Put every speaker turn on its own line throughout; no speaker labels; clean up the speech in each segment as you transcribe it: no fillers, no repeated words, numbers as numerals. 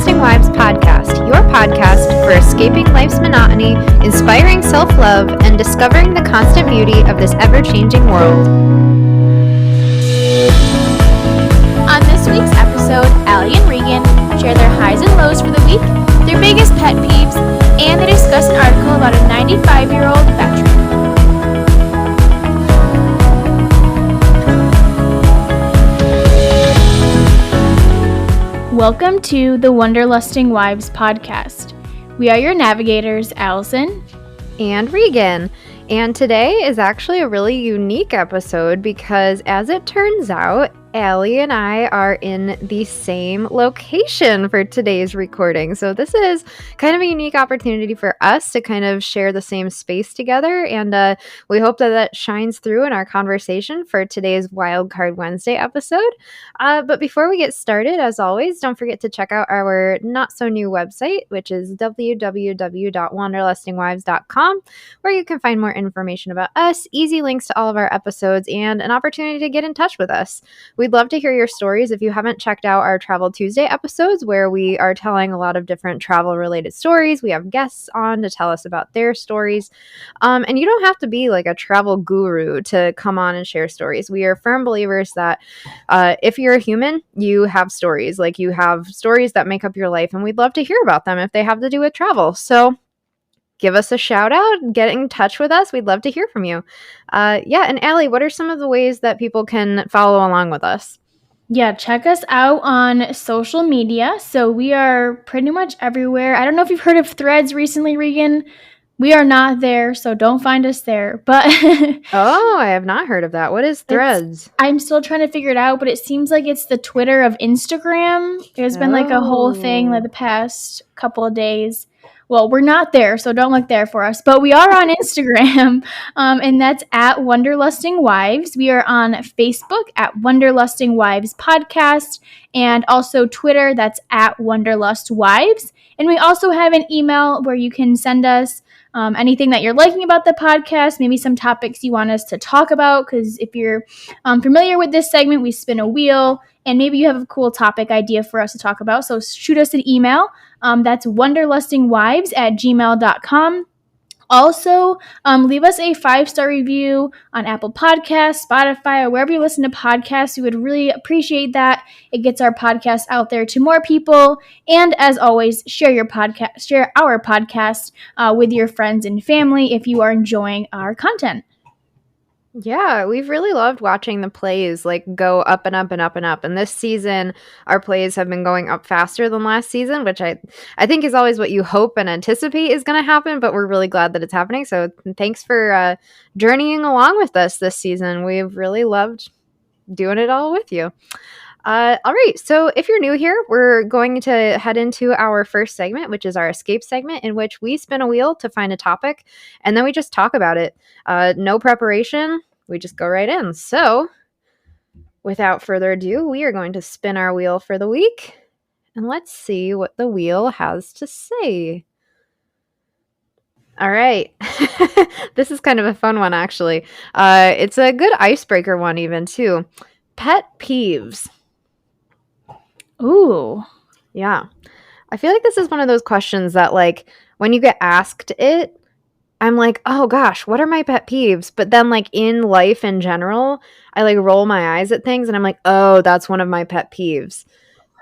Wanderlusting Wives podcast, your podcast for escaping life's monotony, inspiring self-love, and discovering the constant beauty of this ever-changing world.
On this week's episode, Allie and Regan share their highs and lows for the week, their biggest pet peeves, and they discuss an article about a 95-year-old veteran. Welcome to the Wanderlusting Wives podcast. We are your navigators, Allison
and Regan. And today is actually a really unique episode because, as it turns out, Allie and I are in the same location for today's recording. So this is kind of a unique opportunity for us to kind of share the same space together. And we hope that shines through in our conversation for today's Wildcard Wednesday episode. But before we get started, as always, don't forget to check out our not so new website, which is www.wanderlustingwives.com, where you can find more information about us, easy links to all of our episodes, and an opportunity to get in touch with us. We'd love to hear your stories. If you haven't checked out our Travel Tuesday episodes, where we are telling a lot of different travel-related stories, we have guests on to tell us about their stories. And you don't have to be like a travel guru to come on and share stories. We are firm believers that if you're a human, you have stories. Like, you have stories that make up your life, and we'd love to hear about them if they have to do with travel. So give us a shout out, get in touch with us. We'd love to hear from you. And Allie, what are some of the ways that people can follow along with us?
Yeah, check us out on social media. So we are pretty much everywhere. I don't know if you've heard of Threads recently, Regan. We are not there, so don't find us there. But
oh, I have not heard of that. What is Threads?
I'm still trying to figure it out, but it seems like it's the Twitter of Instagram. There's been like a whole thing like the past couple of days. Well, we're not there, so don't look there for us. But we are on Instagram, and that's at Wanderlusting Wives. We are on Facebook at Wanderlusting Wives Podcast, and also Twitter, that's at Wanderlust Wives. And we also have an email where you can send us anything that you're liking about the podcast, maybe some topics you want us to talk about, because if you're familiar with this segment, we spin a wheel, and maybe you have a cool topic idea for us to talk about. So shoot us an email. That's wanderlustingwives@gmail.com. Also, leave us a 5-star review on Apple Podcasts, Spotify, or wherever you listen to podcasts. We would really appreciate that. It gets our podcast out there to more people. And as always, share our podcast with your friends and family if you are enjoying our content.
Yeah, we've really loved watching the plays like go up and up and up and up. And this season, our plays have been going up faster than last season, which I think is always what you hope and anticipate is going to happen. But we're really glad that it's happening. So thanks for journeying along with us this season. We've really loved doing it all with you. All right. So if you're new here, we're going to head into our first segment, which is our escape segment, in which we spin a wheel to find a topic, and then we just talk about it. No preparation. We just go right in. So without further ado, we are going to spin our wheel for the week, and let's see what the wheel has to say. All right. This is kind of a fun one, actually. It's a good icebreaker one even, too. Pet peeves.
Ooh.
Yeah. I feel like this is one of those questions that, like, when you get asked it, I'm like, oh gosh, what are my pet peeves? But then, like, in life in general, I like roll my eyes at things and I'm like, oh, that's one of my pet peeves.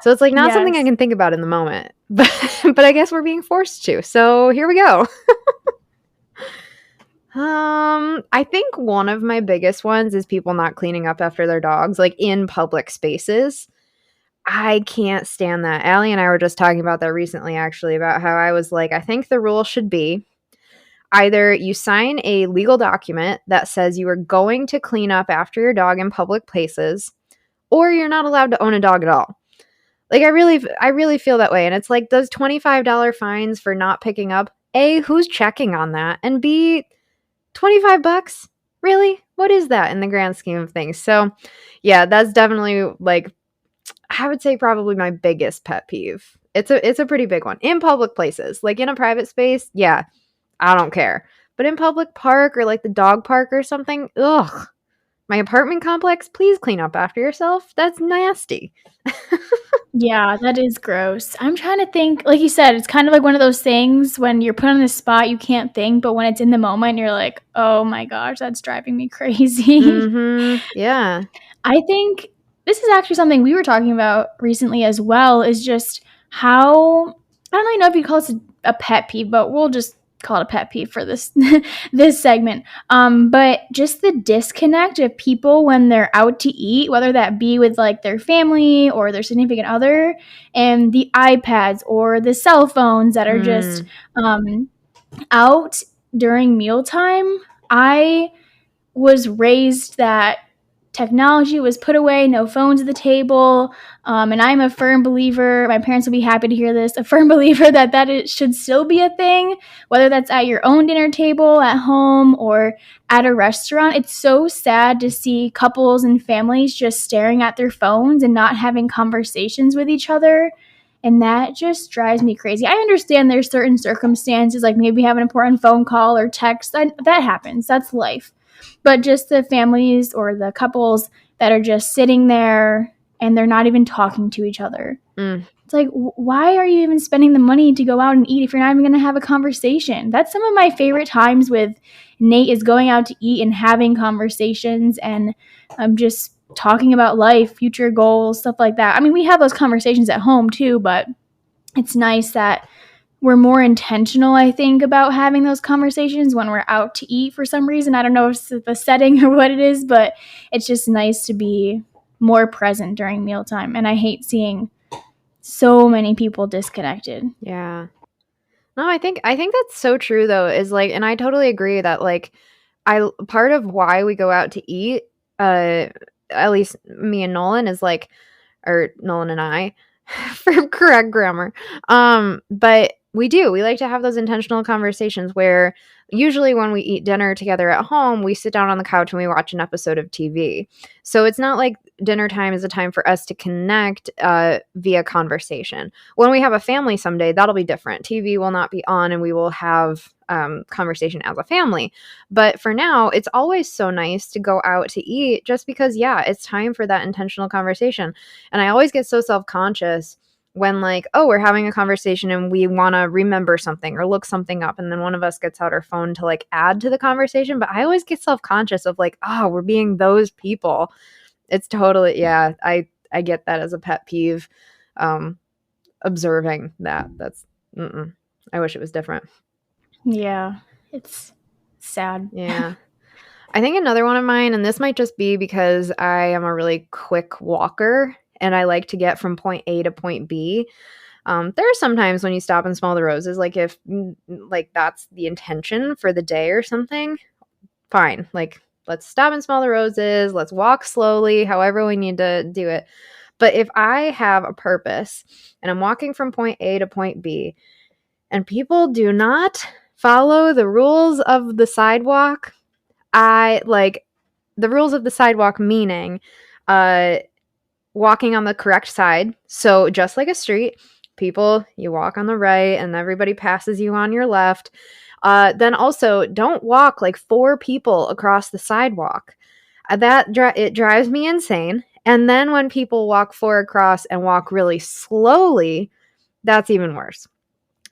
So it's like not something I can think about in the moment, but I guess we're being forced to. So here we go. I think one of my biggest ones is people not cleaning up after their dogs, like in public spaces. I can't stand that. Allie and I were just talking about that recently, actually, about how I was like, I think the rule should be either you sign a legal document that says you are going to clean up after your dog in public places, or you're not allowed to own a dog at all. Like, I really feel that way. And it's like those $25 fines for not picking up. A, who's checking on that? And B, $25? Really? What is that in the grand scheme of things? So yeah, that's definitely, like, I would say probably my biggest pet peeve. It's a pretty big one. In public places, like in a private space, yeah, I don't care. But in public park or like the dog park or something, ugh. My apartment complex, please clean up after yourself. That's nasty.
Yeah, that is gross. I'm trying to think, like you said, it's kind of like one of those things when you're put on the spot, you can't think, but when it's in the moment, you're like, oh my gosh, that's driving me crazy.
Yeah.
I think this is actually something we were talking about recently as well, is just how, I don't really know if you call this a pet peeve, but we'll just call it a pet peeve for this this segment. But just the disconnect of people when they're out to eat, whether that be with like their family or their significant other, and the iPads or the cell phones that are just
Mm.
out during mealtime. I was raised that technology was put away, no phones at the table. And I'm a firm believer, my parents will be happy to hear this, a firm believer that it should still be a thing, whether that's at your own dinner table, at home, or at a restaurant. It's so sad to see couples and families just staring at their phones and not having conversations with each other. And that just drives me crazy. I understand there's certain circumstances, like maybe have an important phone call or text. That happens. That's life. But just the families or the couples that are just sitting there and they're not even talking to each other.
Mm.
It's like, why are you even spending the money to go out and eat if you're not even going to have a conversation? That's some of my favorite times with Nate, is going out to eat and having conversations and just talking about life, future goals, stuff like that. I mean, we have those conversations at home too, but it's nice that we're more intentional, I think, about having those conversations when we're out to eat for some reason. I don't know if it's the setting or what it is, but it's just nice to be more present during mealtime. And I hate seeing so many people disconnected.
Yeah. No, I think that's so true though, is like, and I totally agree that like I part of why we go out to eat, at least me and Nolan is like, or Nolan and I, for correct grammar. But we like to have those intentional conversations where usually when we eat dinner together at home, we sit down on the couch and we watch an episode of TV. So it's not like dinner time is a time for us to connect via conversation. When we have a family someday, that'll be different. TV will not be on and we will have conversation as a family. But for now, it's always so nice to go out to eat just because, yeah, it's time for that intentional conversation. And I always get so self-conscious when like, oh, we're having a conversation and we want to remember something or look something up. And then one of us gets out our phone to like add to the conversation. But I always get self-conscious of like, oh, we're being those people. It's totally, yeah, I get that as a pet peeve. Observing that's, I wish it was different.
Yeah, it's sad.
Yeah. I think another one of mine, and this might just be because I am a really quick walker and I like to get from point A to point B. There are some times when you stop and smell the roses, like if like that's the intention for the day or something, fine. Like let's stop and smell the roses. Let's walk slowly, however we need to do it. But if I have a purpose and I'm walking from point A to point B and people do not follow the rules of the sidewalk, I like the rules of the sidewalk, meaning walking on the correct side. So just like a street, people, you walk on the right and everybody passes you on your left. Then also don't walk like 4 people across the sidewalk. It drives me insane. And then when people walk 4 across and walk really slowly, that's even worse.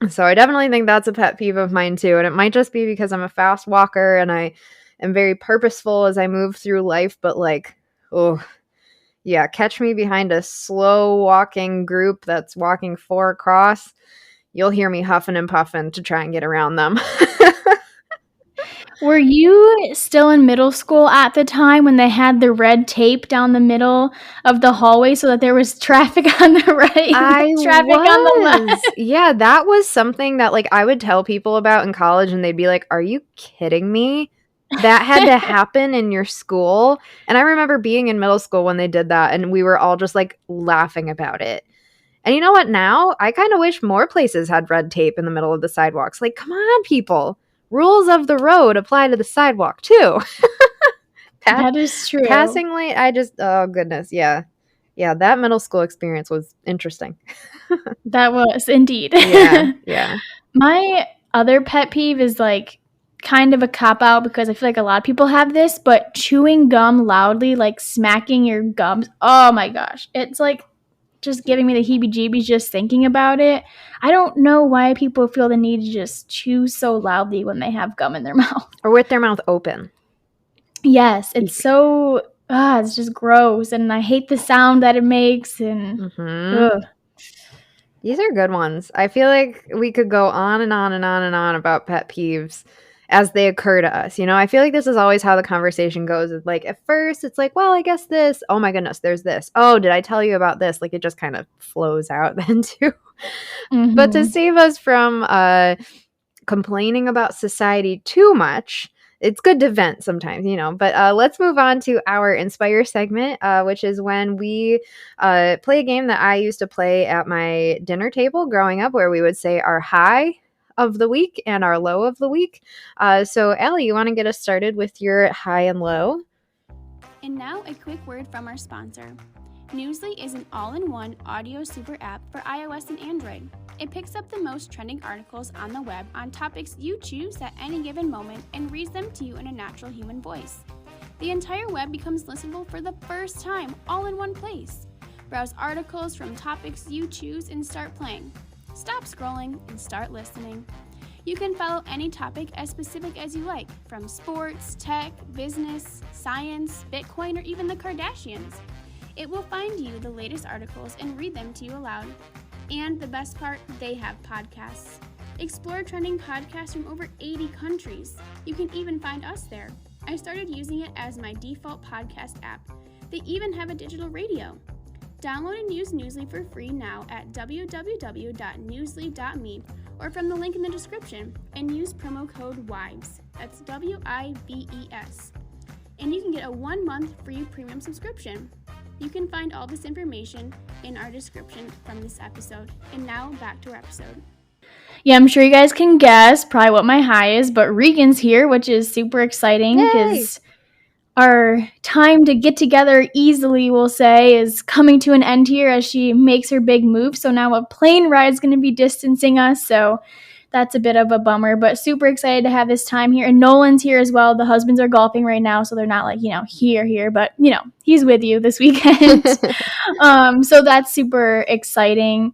So I definitely think that's a pet peeve of mine too. And it might just be because I'm a fast walker and I am very purposeful as I move through life. But like, oh, yeah, catch me behind a slow walking group that's walking 4 across. You'll hear me huffing and puffing to try and get around them.
Were you still in middle school at the time when they had the red tape down the middle of the hallway so that there was traffic on the right
I
and traffic on the
was.
left?
Yeah, that was something that like I would tell people about in college and they'd be like, "Are you kidding me? That had to happen in your school?" And I remember being in middle school when they did that and we were all just like laughing about it. And you know what, now I kind of wish more places had red tape in the middle of the sidewalks. Like, come on, people. Rules of the road apply to the sidewalk too.
That is true.
Passing lane, oh goodness, yeah. Yeah, that middle school experience was interesting.
That was indeed.
Yeah.
My other pet peeve is like kind of a cop out because I feel like a lot of people have this, but chewing gum loudly, like smacking your gums. Oh my gosh. It's like just giving me the heebie-jeebies just thinking about it. I don't know why people feel the need to just chew so loudly when they have gum in their mouth.
Or with their mouth open.
Yes, it's so, it's just gross, and I hate the sound that it makes, and ugh.
These are good ones. I feel like we could go on and on and on and on about pet peeves as they occur to us. You know, I feel like this is always how the conversation goes. It's like, at first, it's like, well, I guess this. Oh my goodness, there's this. Oh, did I tell you about this? Like, it just kind of flows out then too. But to save us from complaining about society too much, it's good to vent sometimes, you know. But let's move on to our Inspire segment, which is when we play a game that I used to play at my dinner table growing up, where we would say our high of the week and our low of the week. So, Allie, you want to get us started with your high and low?
And now a quick word from our sponsor. Newsly is an all-in-one audio super app for iOS and Android. It picks up the most trending articles on the web on topics you choose at any given moment and reads them to you in a natural human voice. The entire web becomes listenable for the first time, all in one place. Browse articles from topics you choose and start playing. Stop scrolling and start listening. You can follow any topic as specific as you like, from sports, tech, business, science, Bitcoin, or even the Kardashians. It will find you the latest articles and read them to you aloud. And the best part, they have podcasts. Explore trending podcasts from over 80 countries. You can even find us there. I started using it as my default podcast app. They even have a digital radio. Download and use Newsly for free now at www.newsly.me or from the link in the description, and use promo code WIVES. That's WIVES. And you can get a 1-month free premium subscription. You can find all this information in our description from this episode. And now back to our episode.
Yeah, I'm sure you guys can guess probably what my high is, but Regan's here, which is super exciting because our time to get together easily, we'll say, is coming to an end here as she makes her big move. So now a plane ride is going to be distancing us. So that's a bit of a bummer, but super excited to have this time here. And Nolan's here as well. The husbands are golfing right now, so they're not like, here, but, he's with you this weekend. So that's super exciting.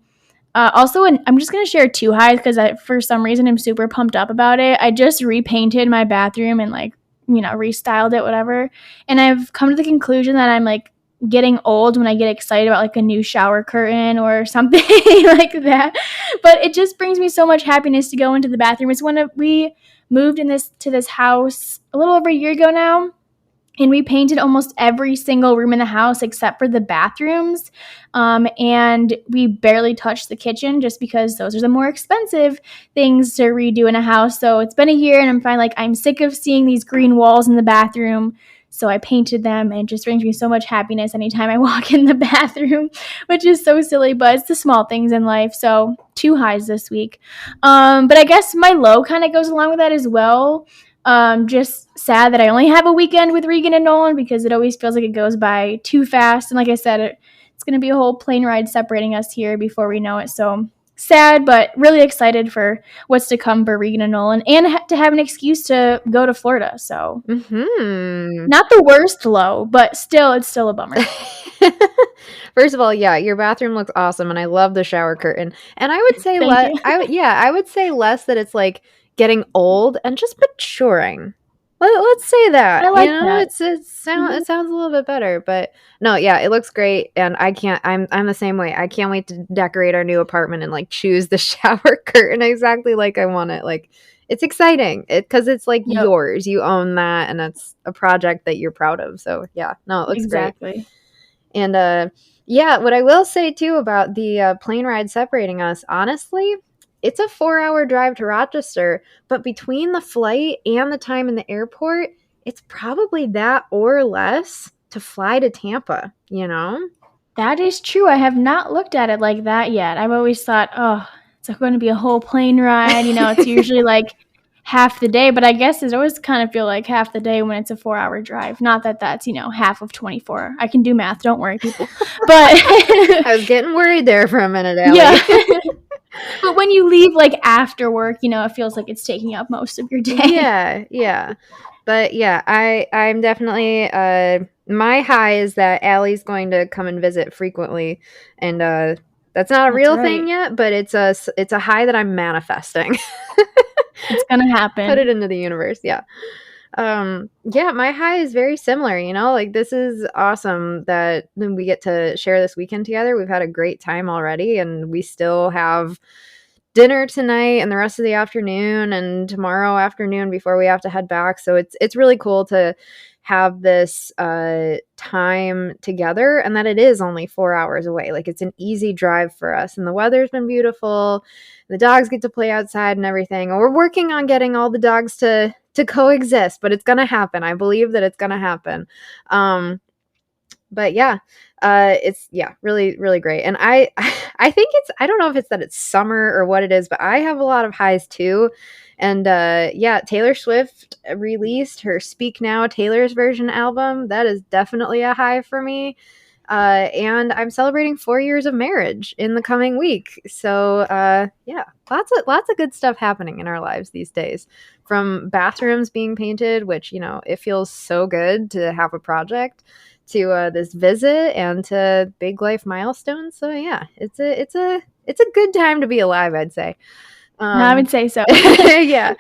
Also, I'm just going to share 2 highs because for some reason I'm super pumped up about it. I just repainted my bathroom and restyled it, whatever. And I've come to the conclusion that I'm getting old when I get excited about a new shower curtain or something like that. But it just brings me so much happiness to go into the bathroom. It's we moved to this house a little over a year ago now, and we painted almost every single room in the house except for the bathrooms. And we barely touched the kitchen just because those are the more expensive things to redo in a house. So it's been a year and I'm finally I'm sick of seeing these green walls in the bathroom. So I painted them, and it just brings me so much happiness anytime I walk in the bathroom, which is so silly, but it's the small things in life. So 2 highs this week. But I guess my low kind of goes along with that as well. Just sad that I only have a weekend with Regan and Nolan because it always feels like it goes by too fast. And like I said, it's going to be a whole plane ride separating us here before we know it. So sad, but really excited for what's to come for Regan and Nolan, and to have an excuse to go to Florida. So not the worst low, but it's still a bummer.
First of all, yeah, your bathroom looks awesome, and I love the shower curtain. And I would say I would say less that it's getting old and just maturing. Let's say that.
I like that.
It sounds a little bit better, but no, yeah, it looks great, and I'm the same way. I can't wait to decorate our new apartment and choose the shower curtain exactly like I want it. It's exciting because it's yours. You own that, and it's a project that you're proud of. So yeah, no, it looks great. And what I will say too about the plane ride separating us, honestly, it's a 4-hour drive to Rochester, but between the flight and the time in the airport, it's probably that or less to fly to Tampa,
That is true. I have not looked at it like that yet. I've always thought, it's going to be a whole plane ride. It's usually half the day, but I guess it always kind of feel like half the day when it's a 4-hour drive. Not that that's, half of 24. I can do math. Don't worry, people. But
I was getting worried there for a minute, Allie.
Yeah. But when you leave after work, it feels like it's taking up most of your day.
Yeah. But yeah, I'm definitely my high is that Allie's going to come and visit frequently, and that's not a
That's
real
right.
thing yet, but it's a high that I'm manifesting.
It's gonna happen.
Put it into the universe, yeah. Yeah, my high is very similar, like this is awesome that we get to share this weekend together. We've had a great time already, and we still have dinner tonight and the rest of the afternoon and tomorrow afternoon before we have to head back. So it's really cool to have this time together, and that it is only 4 hours away. Like, it's an easy drive for us, and the weather's been beautiful. The dogs get to play outside and everything. And we're working on getting all the dogs to coexist, but it's gonna happen. I believe that it's gonna happen. But yeah, it's really, really great. And I I think I don't know if it's that it's summer or what it is, but I have a lot of highs too. And yeah, Taylor Swift released her Speak Now Taylor's Version album. That is definitely a high for me. And I'm celebrating 4 years of marriage in the coming week. So yeah, lots of good stuff happening in our lives these days. From bathrooms being painted, which it feels so good to have a project, to this visit, and to big life milestones. So yeah, it's a good time to be alive, I'd say.
I would say so.
Yeah.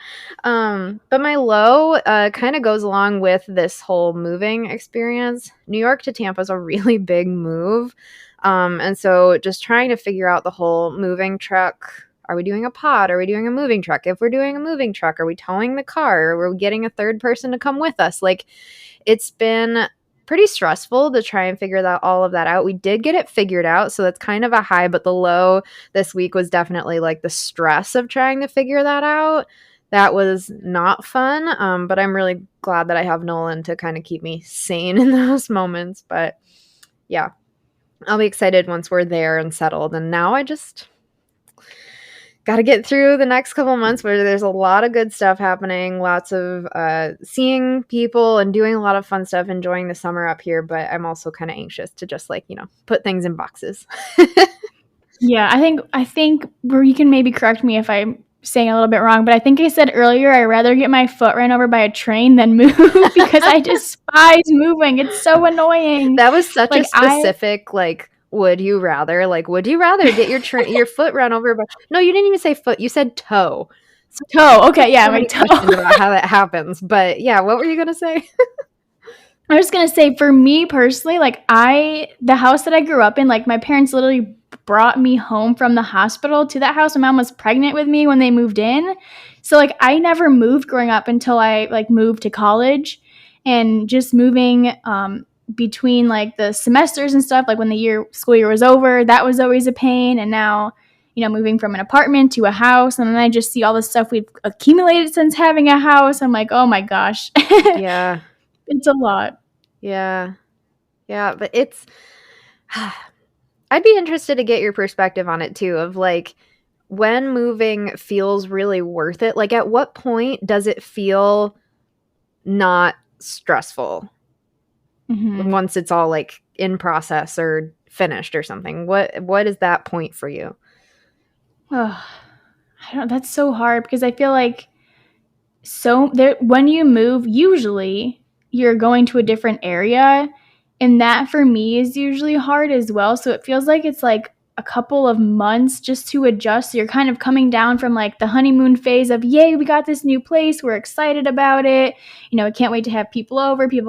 But my low kind of goes along with this whole moving experience. New York to Tampa is a really big move. And so just trying to figure out the whole moving truck. Are we doing a pod? Are we doing a moving truck? If we're doing a moving truck, are we towing the car? Are we getting a third person to come with us? Like, it's been pretty stressful to try and figure all of that out. We did get it figured out, so that's kind of a high, but the low this week was definitely like the stress of trying to figure that out. That was not fun, but I'm really glad that I have Nolan to kind of keep me sane in those moments. But yeah, I'll be excited once we're there and settled. And now I just got to get through the next couple months where there's a lot of good stuff happening, lots of seeing people and doing a lot of fun stuff, enjoying the summer up here. But I'm also kind of anxious to just put things in boxes.
Yeah, I think you can maybe correct me if I'm saying a little bit wrong, but I think I said earlier I'd rather get my foot ran over by a train than move because I despise moving. It's so annoying.
That was such a specific would you rather get your foot run over by... No, you didn't even say foot, you said toe.
So, toe. Okay, yeah, my toe.
About how that happens. But yeah, what were you gonna say?
I was gonna say, for me personally, the house that I grew up in, my parents literally brought me home from the hospital to that house. My mom was pregnant with me when they moved in. So I never moved growing up until I moved to college. And just moving between the semesters and stuff, when the school year was over, that was always a pain. And now, moving from an apartment to a house, and then I just see all the stuff we've accumulated since having a house. I'm like, oh my gosh.
Yeah.
It's a lot.
Yeah. Yeah, but it's... I'd be interested to get your perspective on it too, of when moving feels really worth it. At what point does it feel not stressful? Mm-hmm. Once it's all in process or finished or something. What is that point for you?
Oh, I don't. That's so hard because I feel when you move, usually you're going to a different area, and that for me is usually hard as well. So it feels like it's a couple of months just to adjust. So you're kind of coming down from the honeymoon phase of, yay, we got this new place, we're excited about it, I can't wait to have people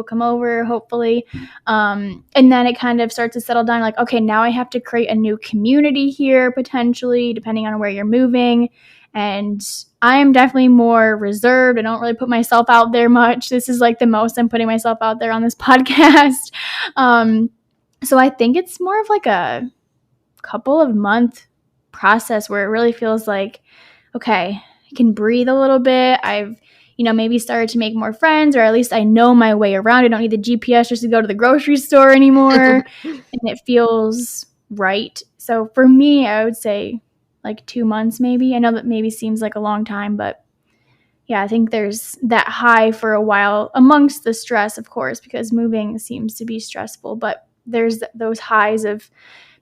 come over, hopefully, and then it kind of starts to settle down, okay, now I have to create a new community here, potentially, depending on where you're moving. And I am definitely more reserved. I don't really put myself out there much. This is the most I'm putting myself out there on this podcast. So I think it's more of a couple of month process where it really feels okay, I can breathe a little bit. I've maybe started to make more friends, or at least I know my way around. I don't need the GPS just to go to the grocery store anymore. And it feels right. So for me, I would say 2 months maybe. I know that maybe seems like a long time, but yeah, I think there's that high for a while amongst the stress, of course, because moving seems to be stressful, but there's those highs of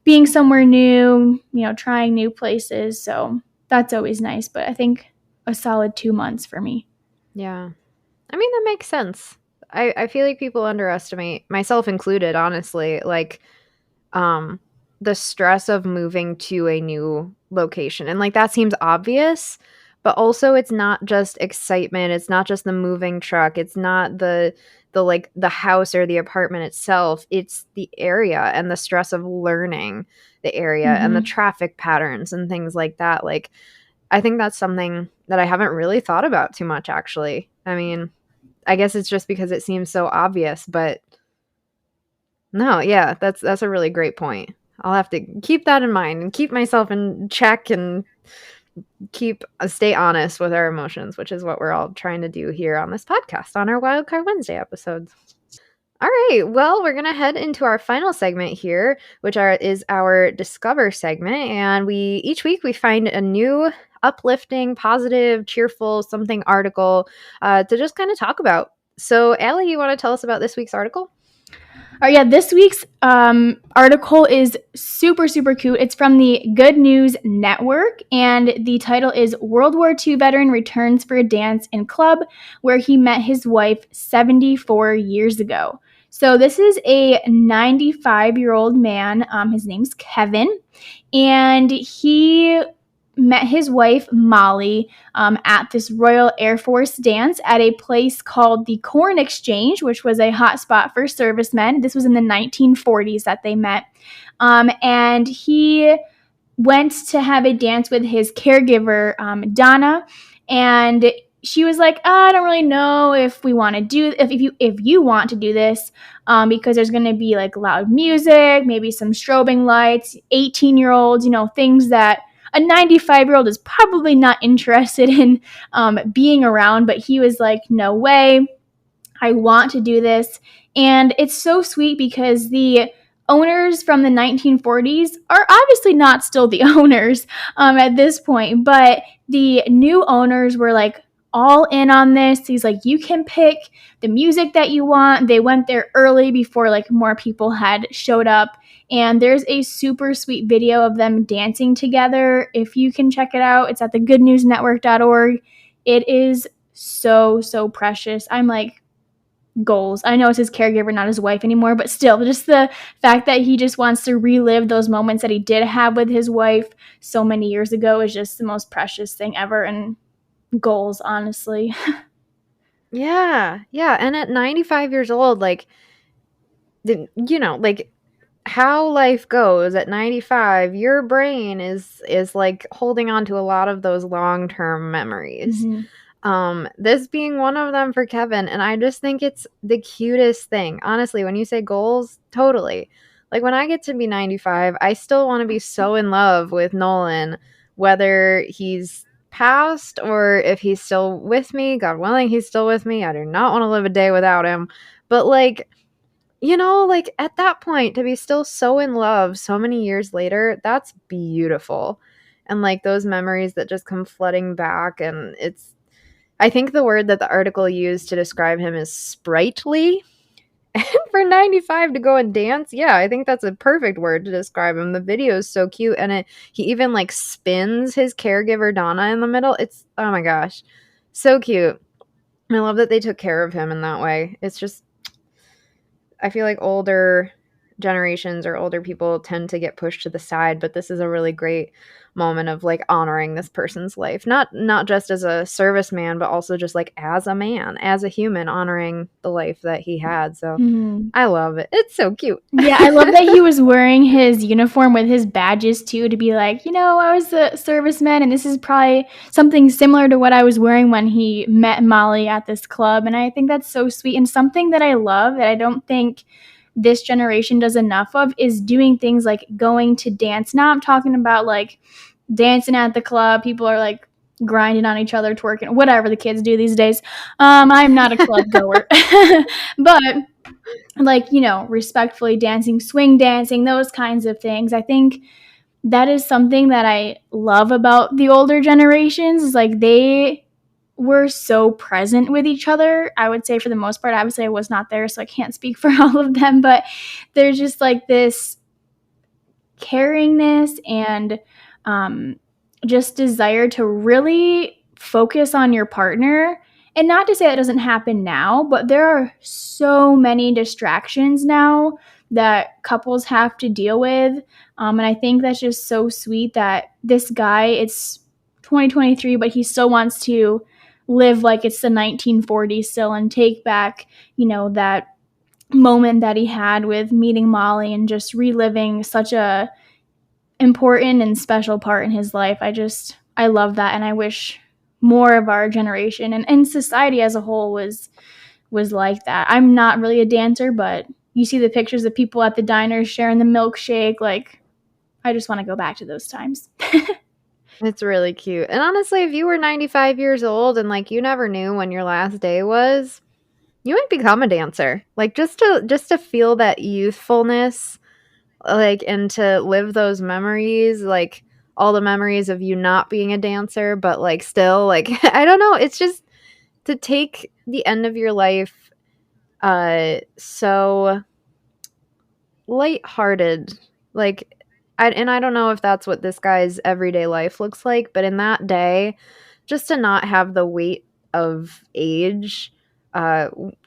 being somewhere new, trying new places. So that's always nice. But I think a solid 2 months for me.
Yeah. I mean, that makes sense. I feel like people underestimate, myself included, honestly, like um the stress of moving to a new location. And like that seems obvious, but also it's not just excitement, it's not just the moving truck, it's not the like the house or the apartment itself, it's the area and the stress of learning the area and the
Mm-hmm.
traffic patterns and things like that. Like I think that's something that I haven't really thought about too much actually. I mean, I guess it's just because it seems so obvious, but no, yeah, that's a really great point. I'll have to keep that in mind and keep myself in check and keep stay honest with our emotions, which is what we're all trying to do here on this podcast on our Wildcard Wednesday episodes. All right, well, we're gonna head into our final segment here, which is our Discover segment, and we each week we find a new uplifting, positive, cheerful something article to just kind of talk about. So, Allie, you want to tell us about this week's article?
All right, yeah, this week's article is super, super cute. It's from the Good News Network, and the title is World War II Veteran Returns for a Dance in Club, where he met his wife 74 years ago. So this is a 95-year-old man. His name's Kevin, and he met his wife Molly at this Royal Air Force dance at a place called the Corn Exchange, which was a hot spot for servicemen. This was in the 1940s that they met. And he went to have a dance with his caregiver, Donna, and she was like, I don't really know if we want to do if you want to do this, because there's going to be like loud music, maybe some strobing lights, 18-year-olds, things that a 95-year-old is probably not interested in being around. But he was like, no way, I want to do this. And it's so sweet because the owners from the 1940s are obviously not still the owners at this point, but the new owners were like all in on this. He's like, you can pick the music that you want. They went there early before like more people had showed up. And there's a super sweet video of them dancing together. If you can check it out, it's at thegoodnewsnetwork.org. It is so, so precious. I'm like, goals. I know it's his caregiver, not his wife anymore, but still, just the fact that he just wants to relive those moments that he did have with his wife so many years ago is just the most precious thing ever. And goals, honestly.
Yeah, yeah, and at 95 years old, like, like how life goes at 95, your brain is like holding on to a lot of those long-term memories.
Mm-hmm.
This being one of them for Kevin, and I just think it's the cutest thing. Honestly, when you say goals, totally. Like when I get to be 95, I still want to be so in love with Nolan, whether he's passed or if he's still with me. God willing, he's still with me. I do not want to live a day without him. But like, like at that point to be still so in love so many years later, that's beautiful. And like those memories that just come flooding back, and I think the word that the article used to describe him is sprightly. And for 95 to go and dance, yeah, I think that's a perfect word to describe him. The video is so cute, and he even like spins his caregiver Donna in the middle. It's, oh my gosh, so cute. I love that they took care of him in that way. It's just, I feel like older generations or older people tend to get pushed to the side, but this is a really great moment of like honoring this person's life, not just as a serviceman, but also just like as a man, as a human, honoring the life that he had. So
Mm-hmm.
I love it. It's so cute.
Yeah, I love that he was wearing his uniform with his badges too, to be like, I was a serviceman, and this is probably something similar to what I was wearing when he met Molly at this club. And I think that's so sweet, and something that I love that I don't think this generation does enough of is doing things like going to dance. Now I'm talking about like dancing at the club. People are like grinding on each other, twerking, whatever the kids do these days. I'm not a club goer, but like, respectfully dancing, swing dancing, those kinds of things. I think that is something that I love about the older generations, is like they were so present with each other. I would say for the most part, obviously I was not there, so I can't speak for all of them, but there's just like this caringness and just desire to really focus on your partner And not to say that doesn't happen now, but there are so many distractions now that couples have to deal with. And I think that's just so sweet that this guy, it's 2023, but he still wants to live like it's the 1940s still and take back, that moment that he had with meeting Molly and just reliving such a important and special part in his life. I love that, and I wish more of our generation and society as a whole was like that. I'm not really a dancer, but you see the pictures of people at the diners sharing the milkshake. Like, I just want to go back to those times.
It's really cute. And honestly, if you were 95 years old and like you never knew when your last day was, you might become a dancer. Like just to feel that youthfulness, like, and to live those memories, like all the memories of you not being a dancer, but like still, like, I don't know, it's just to take the end of your life so lighthearted. Like, I don't know if that's what this guy's everyday life looks like, but in that day, just to not have the weight of age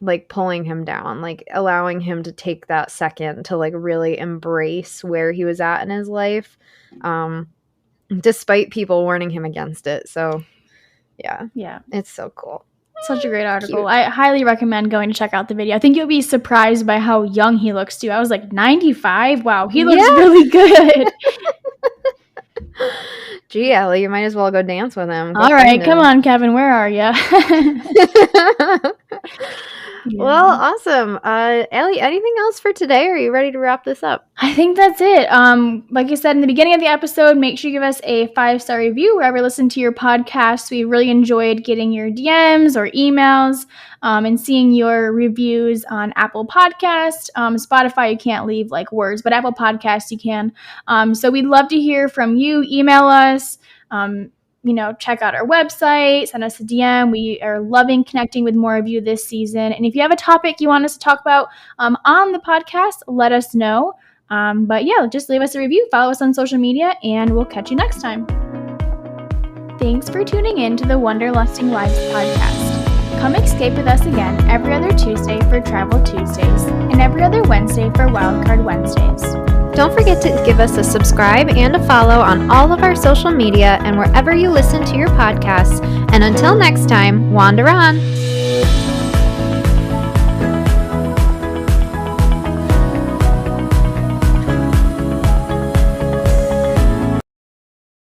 like pulling him down, like allowing him to take that second to like really embrace where he was at in his life, despite people warning him against it. So yeah, it's so cool.
Such a great article. Cute. I highly recommend going to check out the video. I think you'll be surprised by how young he looks too. I was like, 95? Wow, he looks really good.
Gee, Ellie, you might as well go dance with him.
All right, come on, Kevin. Where are you?
Well, awesome. Ellie, anything else for today? Or are you ready to wrap this up?
I think that's it. Like I said in the beginning of the episode, make sure you give us a 5-star review wherever you listen to your podcast. We really enjoyed getting your DMs or emails and seeing your reviews on Apple Podcasts. Spotify, you can't leave like words, but Apple Podcasts, you can. So we'd love to hear from you. Email us. Check out our website, send us a DM. We are loving connecting with more of you this season. And if you have a topic you want us to talk about on the podcast, let us know. But yeah, just leave us a review, follow us on social media, and we'll catch you next time. Thanks for tuning in to the Wanderlusting Lives podcast. Come escape with us again every other Tuesday for Travel Tuesdays and every other Wednesday for Wildcard Wednesdays.
Don't forget to give us a subscribe and a follow on all of our social media and wherever you listen to your podcasts. And until next time, wander on.